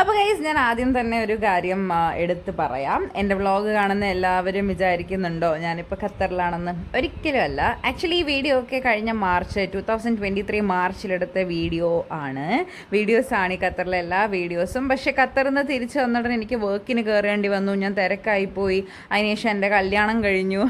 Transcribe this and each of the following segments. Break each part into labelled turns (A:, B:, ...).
A: അപ്പോൾ ഗൈസ്, ഞാൻ ആദ്യം തന്നെ ഒരു കാര്യം എടുത്ത് പറയാം. എൻ്റെ വ്ളോഗ് കാണുന്ന എല്ലാവരും വിചാരിക്കുന്നുണ്ടോ ഞാനിപ്പോൾ ഖത്തറിലാണെന്ന്? ഒരിക്കലും അല്ല. ആക്ച്വലി ഈ വീഡിയോ ഒക്കെ കഴിഞ്ഞ മാർച്ച് 2023 മാർച്ചിലെടുത്ത വീഡിയോസാണ് ഈ ഖത്തറിലെ എല്ലാ വീഡിയോസും. പക്ഷേ ഖത്തറിൽ നിന്ന് തിരിച്ച് വന്നിട്ട് എനിക്ക് വർക്കിന് കയറേണ്ടി വന്നു. ഞാൻ തിരക്കായിപ്പോയി. അതിനുശേഷം എൻ്റെ കല്യാണം കഴിഞ്ഞു.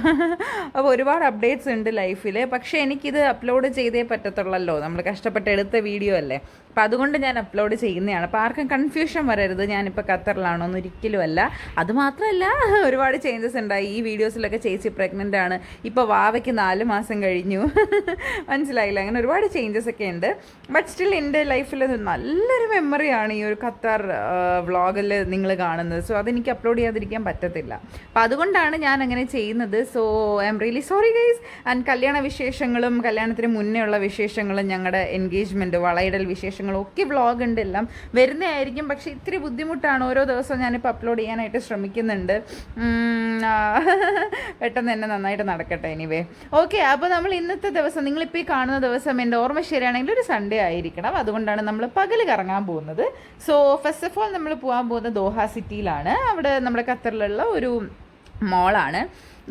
A: അപ്പോൾ ഒരുപാട് അപ്ഡേറ്റ്സ് ഉണ്ട് ലൈഫിൽ. പക്ഷേ എനിക്കിത് അപ്ലോഡ് ചെയ്തേ പറ്റത്തുള്ളല്ലോ, നമ്മൾ കഷ്ടപ്പെട്ട് എടുത്ത വീഡിയോ അല്ലേ. അപ്പോൾ അതുകൊണ്ട് ഞാൻ അപ്ലോഡ് ചെയ്യുന്നതാണ്. അപ്പോൾ ആർക്കും കൺഫ്യൂഷൻ വരരുത്, ഞാനിപ്പോൾ ഖത്തറിലാണോ എന്ന്. ഒരിക്കലും അല്ല. അതുമാത്രമല്ല, ഒരുപാട് ചേഞ്ചസ് ഉണ്ടായി. ഈ വീഡിയോസിലൊക്കെ ചേച്ചി പ്രഗ്നൻ്റ് ആണ്, ഇപ്പോൾ വാവയ്ക്ക് 4 മാസം കഴിഞ്ഞു. മനസ്സിലായില്ല? അങ്ങനെ ഒരുപാട് ചേഞ്ചസ് ഒക്കെ ഉണ്ട്. ബട്ട് സ്റ്റിൽ എൻ്റെ ലൈഫിൽ നല്ലൊരു മെമ്മറിയാണ് ഈ ഒരു ഖത്തർ വ്ളോഗിൽ നിങ്ങൾ കാണുന്നത്. സോ അതെനിക്ക് അപ്ലോഡ് ചെയ്യാതിരിക്കാൻ പറ്റത്തില്ല. അപ്പോൾ അതുകൊണ്ടാണ് ഞാൻ അങ്ങനെ ചെയ്യുന്നത്. So I am really sorry guys. And കല്യാണ വിശേഷങ്ങളും കല്യാണത്തിന് മുന്നേ ഉള്ള വിശേഷങ്ങളും ഞങ്ങളുടെ എൻഗേജ്മെൻറ്റ്, വളയിടൽ വിശേഷങ്ങളും ഒക്കെ വ്ളോഗ് ഉണ്ട്, എല്ലാം വരുന്നതായിരിക്കും. പക്ഷേ ഇത്തിരി ബുദ്ധിമുട്ടാണ്. ഓരോ ദിവസവും ഞാനിപ്പോൾ അപ്ലോഡ് ചെയ്യാനായിട്ട് ശ്രമിക്കുന്നുണ്ട്. പെട്ടെന്ന് തന്നെ നന്നായിട്ട് നടക്കട്ടെ. Anyway, okay. അപ്പോൾ നമ്മൾ ഇന്നത്തെ ദിവസം, നിങ്ങളിപ്പോൾ ഈ കാണുന്ന ദിവസം എൻ്റെ ഓർമ്മ ശരിയാണെങ്കിൽ ഒരു സൺഡേ ആയിരിക്കണം. അതുകൊണ്ടാണ് നമ്മൾ പകൽ കറങ്ങാൻ പോകുന്നത്. സോ ഫസ്റ്റ് ഓഫ് ഓൾ നമ്മൾ പോകാൻ പോകുന്നത് ദോഹ സിറ്റിയിലാണ്. അവിടെ നമ്മുടെ ഖത്തറിലുള്ള ഒരു മോളാണ്.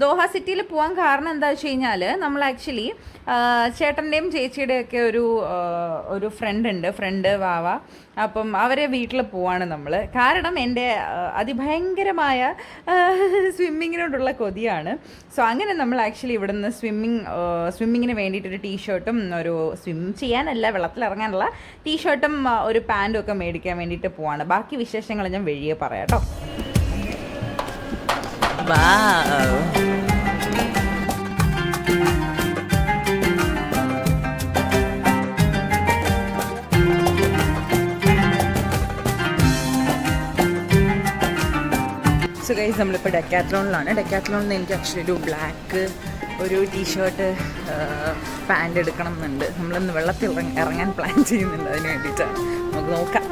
A: ദോഹ സിറ്റിയിൽ പോകാൻ കാരണം എന്താ വെച്ച് കഴിഞ്ഞാൽ, നമ്മൾ ആക്ച്വലി ചേട്ടൻ്റെയും ചേച്ചിയുടെയും ഒക്കെ ഒരു ഫ്രണ്ട് വാവ. അപ്പം അവരെ വീട്ടിൽ പോവാണ് നമ്മൾ. കാരണം എൻ്റെ അതിഭയങ്കരമായ സ്വിമ്മിങ്ങിനോടുള്ള കൊതിയാണ്. സോ അങ്ങനെ നമ്മൾ ആക്ച്വലി ഇവിടെ നിന്ന് സ്വിമ്മിങ്ങിന് വേണ്ടിയിട്ടൊരു ടീഷർട്ടും, ഒരു സ്വിം ചെയ്യാനല്ല, വെള്ളത്തിലിറങ്ങാനുള്ള ടീഷർട്ടും ഒരു പാൻറ്റും ഒക്കെ മേടിക്കാൻ വേണ്ടിയിട്ട് പോവാണ്. ബാക്കി വിശേഷങ്ങൾ ഞാൻ വഴിയെ പറയാം കേട്ടോ. സോ ഗൈസ്, നമ്മളിപ്പോൾ ഡെക്കാത്ലോണിലാണ്. ഡെക്കാത്ലോണിൽ നിന്ന് എനിക്ക് ആക്ച്വലി ഒരു ബ്ലാക്ക് ഒരു ടീഷർട്ട് പാൻറ് എടുക്കണം എന്നുണ്ട്. നമ്മളിന്ന് വെള്ളത്തിൽ ഇറങ്ങാൻ പ്ലാൻ ചെയ്യുന്നുണ്ട്. അതിന് വേണ്ടിയിട്ടാണ്. നമുക്ക് നോക്കാം.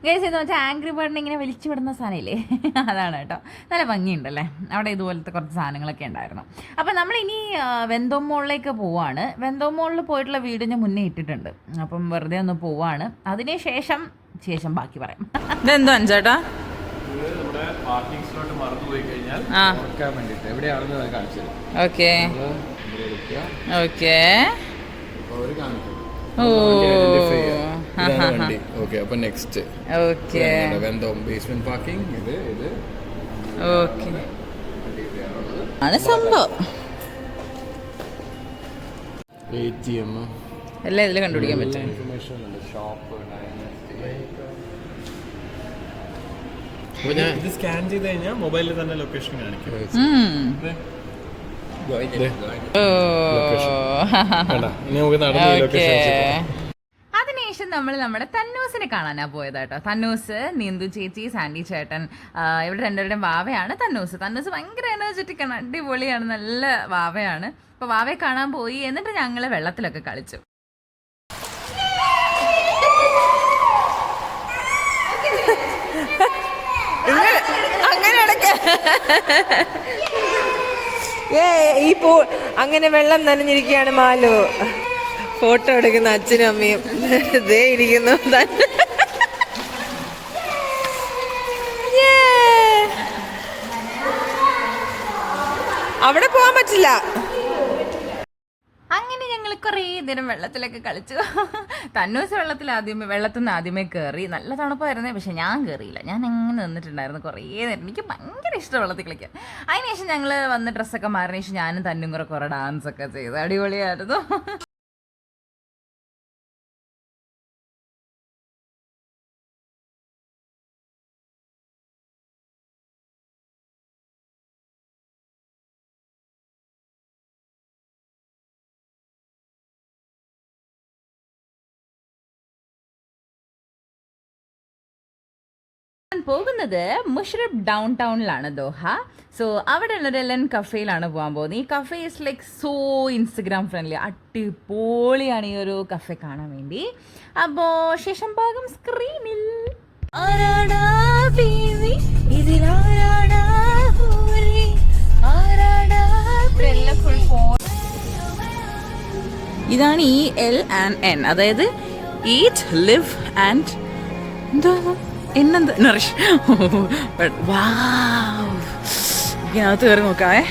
A: ഗൈസ്, എന്ന് വെച്ചാൽ ആംഗ്രി ബേർഡിനെ ഇങ്ങനെ വലിച്ചു വിടുന്ന സാധനമില്ലേ, അതാണ് കേട്ടോ. നല്ല ഭംഗിയുണ്ടല്ലേ. അവിടെ ഇതുപോലത്തെ കുറച്ച് സാധനങ്ങളൊക്കെ ഉണ്ടായിരുന്നു. അപ്പം നമ്മളിനി വെന്തോമോളിലേക്ക് പോവാണ്. വെന്തോമോളിൽ പോയിട്ടുള്ള വീഡിയോ ഞാൻ മുന്നേ ഇട്ടിട്ടുണ്ട്. അപ്പം വെറുതെ ഒന്ന് പോവാണ്. അതിന് ശേഷം ബാക്കി പറയാം. ഇതെന്തോ അഞ്ചേട്ടാ, ഓക്കെ ഓക്കെ.
B: ഓക്കെ, അപ്പോൾ നെക്സ്റ്റ്
A: ഓക്കെ
B: ബേസ്മെന്റ് പാർക്കിംഗ്. ഇത്
A: ഓക്കെ ആണ് സംഭവം.
B: ATM
A: എല്ലാം ഇതിൽ കണ്ടുപിടിക്കാൻ പറ്റും.
B: ഷോപ്പ്
C: ഇത് സ്കാൻ ചെയ്ത് കഴിഞ്ഞാൽ മൊബൈലിൽ തന്നെ ലൊക്കേഷൻ കാണിക്കും.
A: അതിനുശേഷം നമ്മൾ നമ്മുടെ തന്നൂസിനെ കാണാനാ പോയതാട്ടോ. തന്നൂസ്, നീന്തു ചേച്ചി, സാൻഡി ചേട്ടൻ, ഇവിടെ രണ്ടുപേരുടെയും വാവയാണ് തന്നൂസ്. ഭയങ്കര എനർജറ്റിക് ആണ്, അടിപൊളിയാണ്, നല്ല വാവയാണ്. അപ്പോൾ വാവയെ കാണാൻ പോയി. എന്നിട്ട് ഞങ്ങൾ വെള്ളത്തിലൊക്കെ കളിച്ചു.
D: അങ്ങനെ വെള്ളം നനഞ്ഞിരിക്കുകയാണ് മാലു. ഫോട്ടോ എടുക്കുന്ന അച്ഛനും അമ്മയും ദേ ഇരിക്കുന്നു. അവിടെ പോകാൻ പറ്റില്ല.
A: അങ്ങനെ ഞങ്ങൾ കുറേ നേരം വെള്ളത്തിലൊക്കെ കളിച്ചു. തന്നൂസ് വെള്ളത്തിൽ നിന്ന് ആദ്യമേ കയറി. നല്ല തണുപ്പായിരുന്നേ, പക്ഷെ ഞാൻ കയറിയില്ല. ഞാൻ എങ്ങനെ നിന്നിട്ടുണ്ടായിരുന്നു കുറേ നേരം. എനിക്ക് ഭയങ്കര ഇഷ്ടം വെള്ളത്തിൽ കളിക്കാൻ. അതിനുശേഷം ഞങ്ങൾ വന്ന് ഡ്രസ്സൊക്കെ മാറിയ ശേഷം ഞാനും തന്നും കുറേ ഡാൻസ് ഒക്കെ ചെയ്തു. അടിപൊളിയായിരുന്നു. പോകുന്നത് മുഷറഫ് ഡൗൺ ടൗണിലാണ്, ദോഹ. സോ അവിടെ ഉള്ളൊരു എലൻ കഫേയിലാണ് പോകാൻ പോകുന്നത്. ഈ cafe is like so Instagram friendly. അടിപൊളിയാണ് ഈ ഒരു കഫേ കാണാൻ വേണ്ടി. അപ്പോൾ ശേഷം ഭാഗം സ്ക്രീനിൽ. ഇതാണ് ഈ LN, അതായത് ഈറ്റ് ലിവ് ആൻഡ് എന്താ എന്നെന്താ നറിഷ്. ഇതിനകത്ത് കയറി നോക്കാവേ.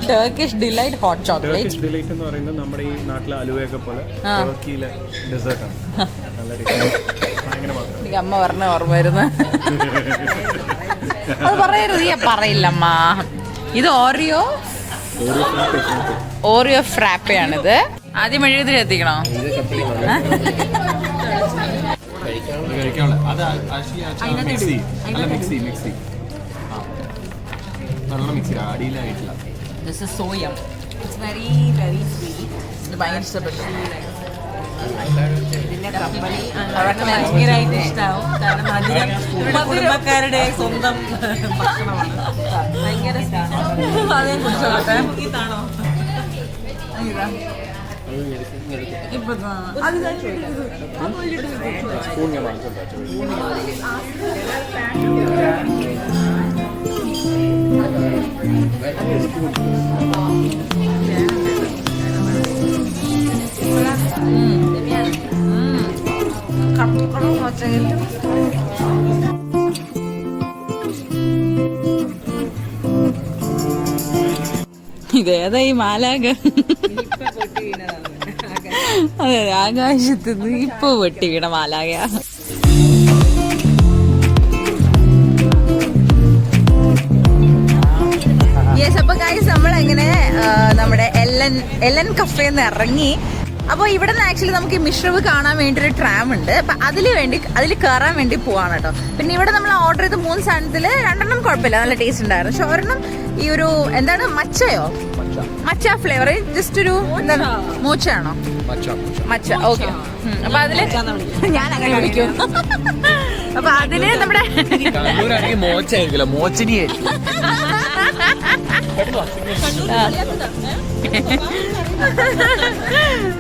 A: Turkish delight hot chocolate.
C: Turkish delight എന്ന് പറയുന്നത് നമ്മുടെ ഈ നാട്ടിലെ അലുവയൊക്കെ പോലെ ടർക്കിയിലെ ഡെസേർട്ടാണ്.
A: എനിക്ക് അമ്മ പറഞ്ഞ ഓർമ്മ വരുന്നു. അത് പറയരുത്, പറയില്ലമ്മ. ഇത് ഓറിയോ ഫ്രാപ്പയാണിത്. ആദ്യം മെഴുകുതിരി എത്തിക്കണോ? This is soyam. It's very very sweet. ഇത് ഭയങ്കര ഇഷ്ടപ്പെട്ടു. അവർക്ക് ഭയങ്കരമായിട്ട് ഇഷ്ടമാവും. കാരണം കുടുംബക്കാരുടെ സ്വന്തം ഭക്ഷണമാണ്. ഭയങ്കര അതേ കുടിച്ചോട്ടെ. ഇതാണോ? ഇപ്പൊ ഇതേതാ ഈ മാലാക? അതെ, ആകാശത്ത് നിന്ന് ഇപ്പൊ വെട്ടി വീണ മാലാക. അപ്പൊ ഗൈസ് നമ്മളെങ്ങനെ നമ്മുടെ എലൻ കഫേന്ന് ഇറങ്ങി. അപ്പോൾ ഇവിടെ നിന്ന് ആക്ച്വലി നമുക്ക് ഈ മിഷ്റവ് കാണാൻ വേണ്ടി ഒരു ട്രാം ഉണ്ട്. അപ്പം അതിൽ കയറാൻ വേണ്ടി പോവാണ് കേട്ടോ. പിന്നെ ഇവിടെ നമ്മൾ ഓർഡർ ചെയ്ത 3 സാധനത്തിൽ 2 കുഴപ്പമില്ല, നല്ല ടേസ്റ്റ് ഉണ്ടായിരുന്നു. പക്ഷെ ഒരെണ്ണം ഈ ഒരു എന്താണ് മച്ച ഫ്ലേവർ, ജസ്റ്റ് ഒരു എന്താണ് മൂച്ചയാണോ? മച്ച. ഓക്കെ. അപ്പൊ അതില് ഞാൻ അങ്ങനെ വിളിക്കും. അപ്പൊ അതില് നമ്മുടെ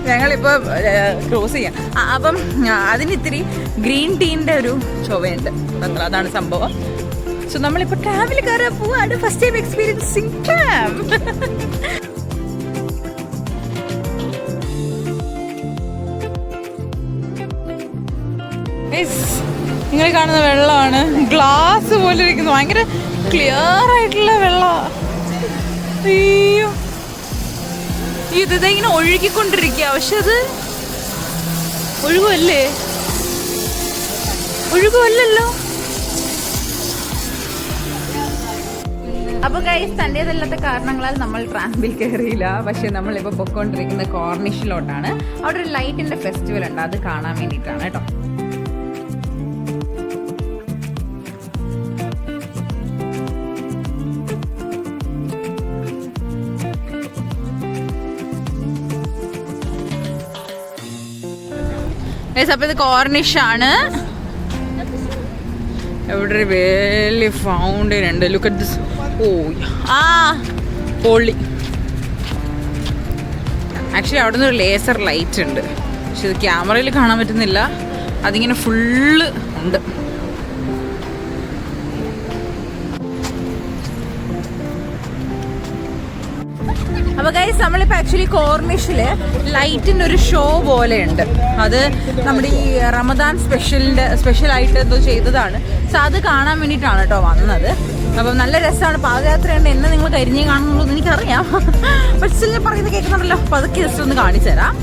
A: ഞങ്ങളിപ്പോ ക്രോസ് ചെയ്യാം. അപ്പം അതിനിത്തിരി ഗ്രീൻ ടീന്റെ ഒരു ചൊവയുണ്ട്. അതാണ് സംഭവം. സോ നമ്മളിപ്പോ ട്രാവൽ കയറാൻ പോവാണ്. First time experiencing tram. നിങ്ങൾ കാണുന്ന വെള്ളമാണ്, ഗ്ലാസ് പോലെ ഇരിക്കുന്നു, ഭയങ്കര ക്ലിയർ ആയിട്ടുള്ള വെള്ളമാണ്. അയ്യോ, ഇങ്ങനെ ഒഴുകിക്കൊണ്ടിരിക്കുക. പക്ഷെ അത് ഒഴുകുമല്ലല്ലോ. അപ്പോൾ ഗൈസ്, തൻ്റേതല്ലാത്ത കാരണങ്ങളാൽ നമ്മൾ ട്രാമ്പിൽ കയറിയില്ല. പക്ഷെ നമ്മളിപ്പോൾ പൊയ്ക്കൊണ്ടിരിക്കുന്ന കോർണിഷിലോട്ടാണ്. അവിടെ ഒരു ലൈറ്റിൻ്റെ ഫെസ്റ്റിവൽ ഉണ്ട്, അത് കാണാൻ വേണ്ടിയിട്ടാണ് കേട്ടോ. അപ്പോൾ ഇത് കോർണിഷാണ്. ഇവിടെ ഒരു വലിയ ഫൗണ്ടൈൻ ഉണ്ട്. Look at this. ഓ പൊളി. ആക്ച്വലി അവിടെ നിന്ന് ഒരു ലേസർ ലൈറ്റ് ഉണ്ട്, പക്ഷെ ഇത് ക്യാമറയിൽ കാണാൻ പറ്റുന്നില്ല. അതിങ്ങനെ ഫുള്ള് ഉണ്ട്. അപ്പോൾ ഗൈസ്, നമ്മളിപ്പോൾ ആക്ച്വലി കോർണിഷിൽ ലൈറ്റിൻ്റെ ഒരു ഷോ പോലെ ഉണ്ട്. അത് നമ്മുടെ ഈ റമദാൻ സ്പെഷ്യലായിട്ട് എന്തോ ചെയ്തതാണ്. സോ അത് കാണാൻ വേണ്ടിയിട്ടാണ് കേട്ടോ വന്നത്. അപ്പം നല്ല രസമാണ്. പാദയാത്രയുണ്ട്. എന്നെ നിങ്ങൾ കരിഞ്ഞ് കാണുന്നുള്ളൂ എനിക്കറിയാം, പക്ഷെ ഞാൻ പറയുന്നത് കേൾക്കുന്നുണ്ടല്ലോ. അപ്പോൾ അതൊക്കെ ജസ്റ്റ് ഒന്ന് കാണിച്ചു തരാം.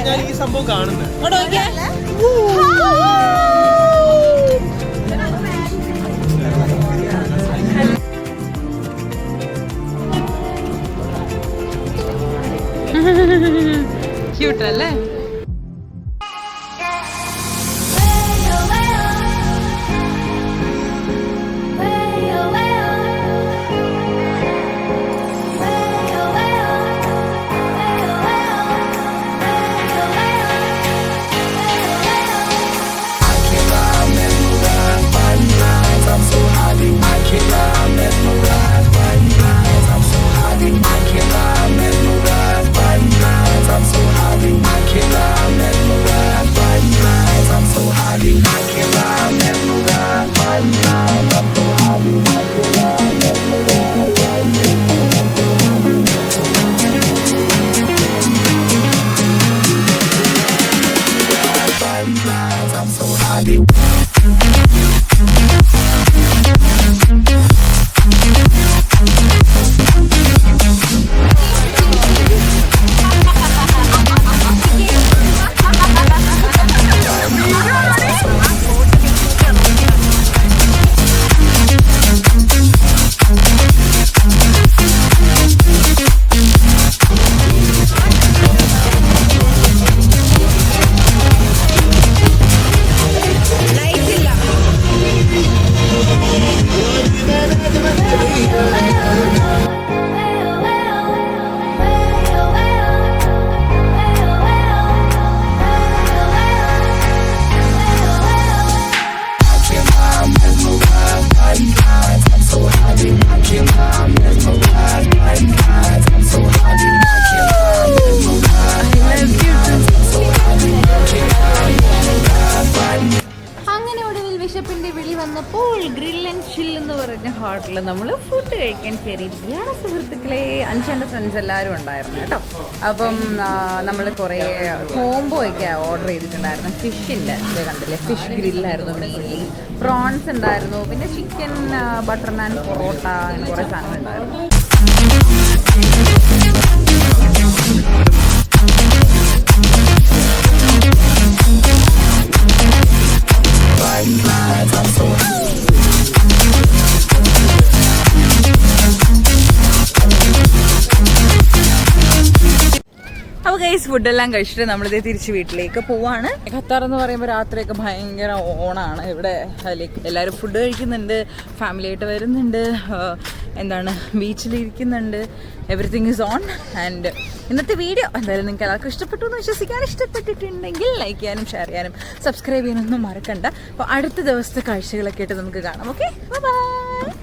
C: ഞാൻ ഈ സംഭവം കാണുന്നത്
A: ക്യൂട്ടല്ലേ? ഹോട്ടലിൽ നമ്മൾ ഫുഡ് കഴിക്കാൻ കയറിയിരിക്കുകയാണ് സുഹൃത്തുക്കളെ. അഞ്ചെൻ്റെ ഫ്രണ്ട്സ് എല്ലാവരും ഉണ്ടായിരുന്നു കേട്ടോ. അപ്പം നമ്മൾ കുറേ കോംബോ ഒക്കെ ഓർഡർ ചെയ്തിട്ടുണ്ടായിരുന്നു. ഫിഷിൻ്റെ ഇത് കണ്ടില്ലേ, ഫിഷ് ഗ്രില്ലായിരുന്നു മെയിൻലി. പ്രോൺസ് ഉണ്ടായിരുന്നു, പിന്നെ ചിക്കൻ ബട്ടർ നാൻ പൊറോട്ട, അങ്ങനെ കുറേ സാധനങ്ങൾ ഉണ്ടായിരുന്നു. അപ്പോൾ ഗൈസ്, ഫുഡെല്ലാം കഴിച്ചിട്ട് നമ്മളിത് തിരിച്ച് വീട്ടിലേക്ക് പോവാണ്. ഖത്തർ എന്ന് പറയുമ്പോൾ രാത്രിയൊക്കെ ഭയങ്കര ഓണാണ് ഇവിടെ. ലൈക്ക് എല്ലാവരും ഫുഡ് കഴിക്കുന്നുണ്ട്, ഫാമിലി ആയിട്ട് വരുന്നുണ്ട്, എന്താണ് ബീച്ചിലിരിക്കുന്നുണ്ട്. Everything is on. ആൻഡ് ഇന്നത്തെ വീഡിയോ എന്തായാലും നിങ്ങൾക്ക് എല്ലാവർക്കും ഇഷ്ടപ്പെട്ടു എന്ന് വിശ്വസിക്കാൻ. ഇഷ്ടപ്പെട്ടിട്ടുണ്ടെങ്കിൽ ലൈക്ക് ചെയ്യാനും ഷെയർ ചെയ്യാനും സബ്സ്ക്രൈബ് ചെയ്യാനൊന്നും മറക്കണ്ട. അപ്പോൾ അടുത്ത ദിവസത്തെ കാഴ്ചകളൊക്കെ ആയിട്ട് നമുക്ക് കാണാം. Okay, by.